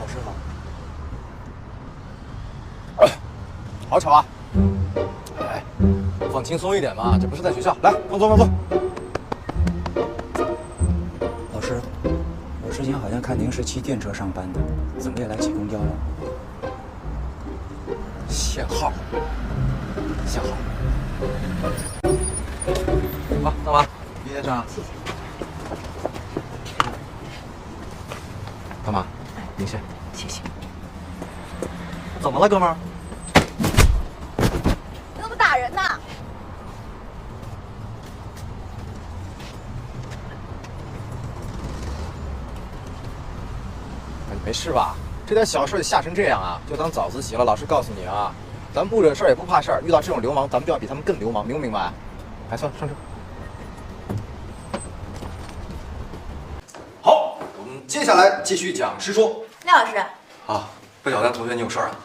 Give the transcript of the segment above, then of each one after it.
老师好。好巧啊！哎，放轻松一点嘛，这不是在学校。来，放松放松。老师，我之前好像看您是骑电车上班的，怎么也来骑公交了？限号，限号。好，大妈，叶先生。谢谢。大妈，您先。谢谢。怎么了，哥们儿？你怎么打人呢？你没事吧？这点小事吓成这样啊？就当早自习了。老师告诉你啊，咱们不惹事儿也不怕事儿，遇到这种流氓，咱们就要比他们更流氓，明不明白？来，算了，上车。好，我们接下来继续讲师说。廖老师，啊，魏小丹同学，你有事儿啊？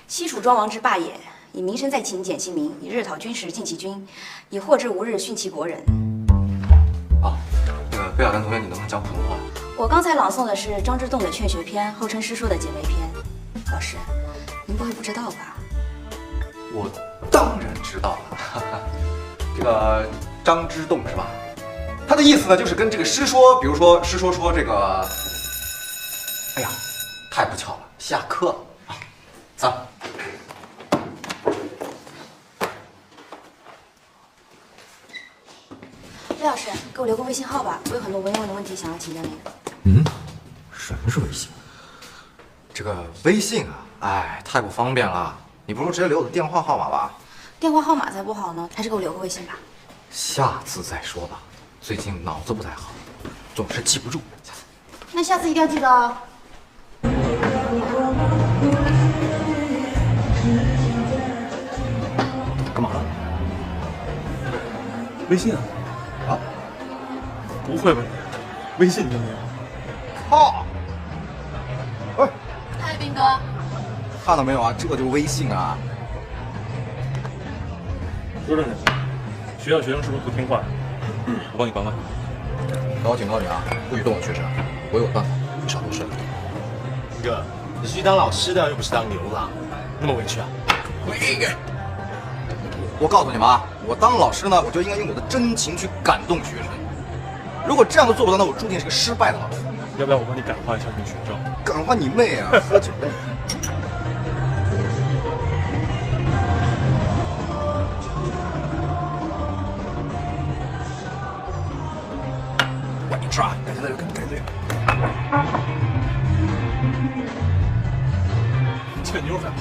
西楚庄王之霸也，以民生在秦简其民，以日讨军时尽其军，以获之无日殉其国人。啊，那个魏小丹同学，你能不能讲普通话？我刚才朗诵的是张之洞的《劝学篇》，号称师说的结尾篇。老师，您不会不知道吧？我当然知道了，哈哈。这个张之洞是吧？他的意思呢，就是跟这个师说，比如说师说说这个，哎呀，太不巧了，下课了啊，走。廖老师，给我留个微信号吧，我有很多文言文的问题想要请教您。嗯，什么是微信？这个微信啊，哎，太不方便了。你不如直接留我的电话号码吧。电话号码才不好呢，还是给我留个微信吧。下次再说吧，最近脑子不太好，总是记不住。下次。那下次一定要记得哦。干嘛了？微信啊？啊？不会吧？微信都没有？靠！哎，嗨，斌哥。看到没有啊？这就是微信啊！说真的，学校学生是不是不听话？我帮你管管。那我警告你啊，不许动我学生，我有办法，你少多事。哥，你是去当老师的，又不是当牛郎，那么委屈啊？我告诉你们啊，我当老师呢，我就应该用我的真情去感动学生。如果这样都做不到，那我注定是个失败的老师。要不要我帮你感化一下你的学生？感化你妹啊！喝酒的你。是吧？改罪了，改罪了。这妞在跑。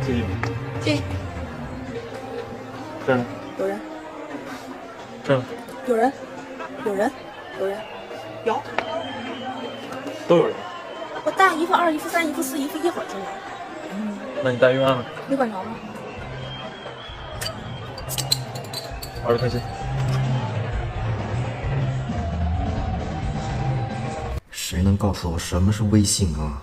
介意吗？介意。这儿呢？有人。这儿呢？有人。有人。有人。有。都有人。我大姨夫、二姨夫、三姨夫、四姨夫一会儿就来。那你带冤案了？没管着吗？玩得开心。谁能告诉我什么是微信啊？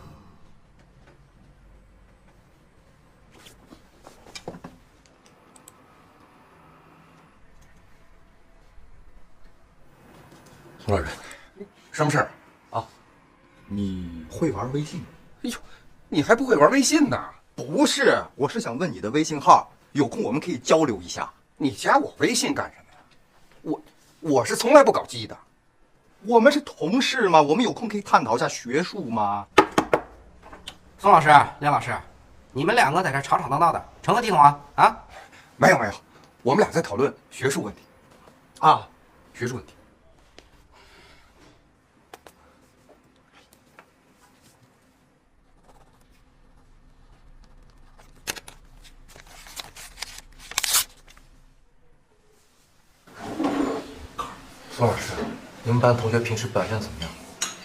宋老师，什么事儿啊？你会玩微信？哎呦，你还不会玩微信呢？不是，我是想问你的微信号，有空我们可以交流一下。你加我微信干什么呀？我是从来不搞基的。我们是同事嘛，我们有空可以探讨一下学术嘛。宋老师、梁老师，你们两个在这吵吵闹闹的，成何体统啊？啊？没有，我们俩在讨论学术问题。啊，学术问题。宋老师，你们班同学平时表现怎么样？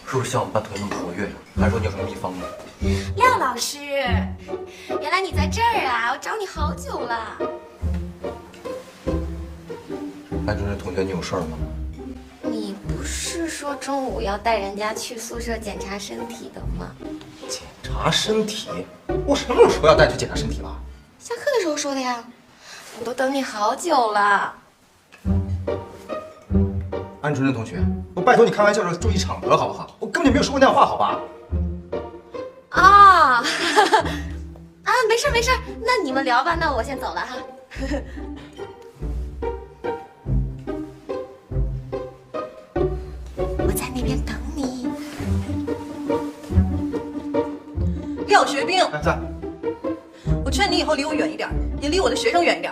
是不是像我们班同学那么活跃？还是说你有什么秘方呢？廖老师，原来你在这儿啊！我找你好久了。班主任同学，你有事儿吗？你不是说中午要带人家去宿舍检查身体的吗？检查身体？我什么时候要带你去检查身体了？下课的时候说的呀，我都等你好久了。安纯纯同学，我拜托你开玩笑的时候注意场合好不好？我根本就没有说过那样话，好吧？啊，没事没事，那你们聊吧，那我先走了哈。我在那边等你。廖学兵，在。我劝你以后离我远一点，也离我的学生远一点。